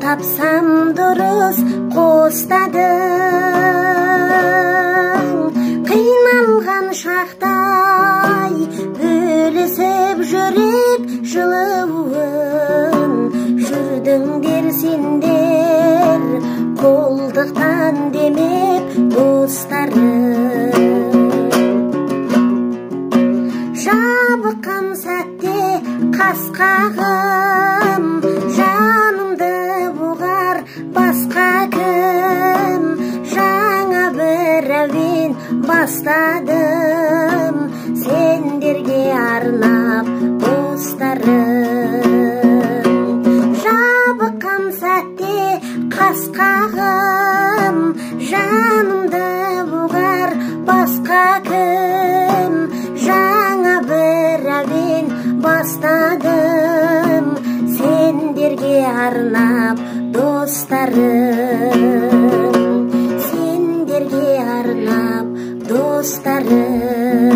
тапсам дұрыс қостадың. Қиналған шақтай бөлісіп жүрек жылуын, жүрдіңдер сендер қолдықтан демеп достарым. Жабыққан сәтте қас қағым, жанымды бұғар басқа кім. Жаңа бір әуен бастадым, сендерге арнап достарым. Жабыққан сәтте қас қағым, жанымды бұғар басқа кім. Жаңа бір әуен бастадым, сендерге арнап достарым. Сендерге арнап достарым.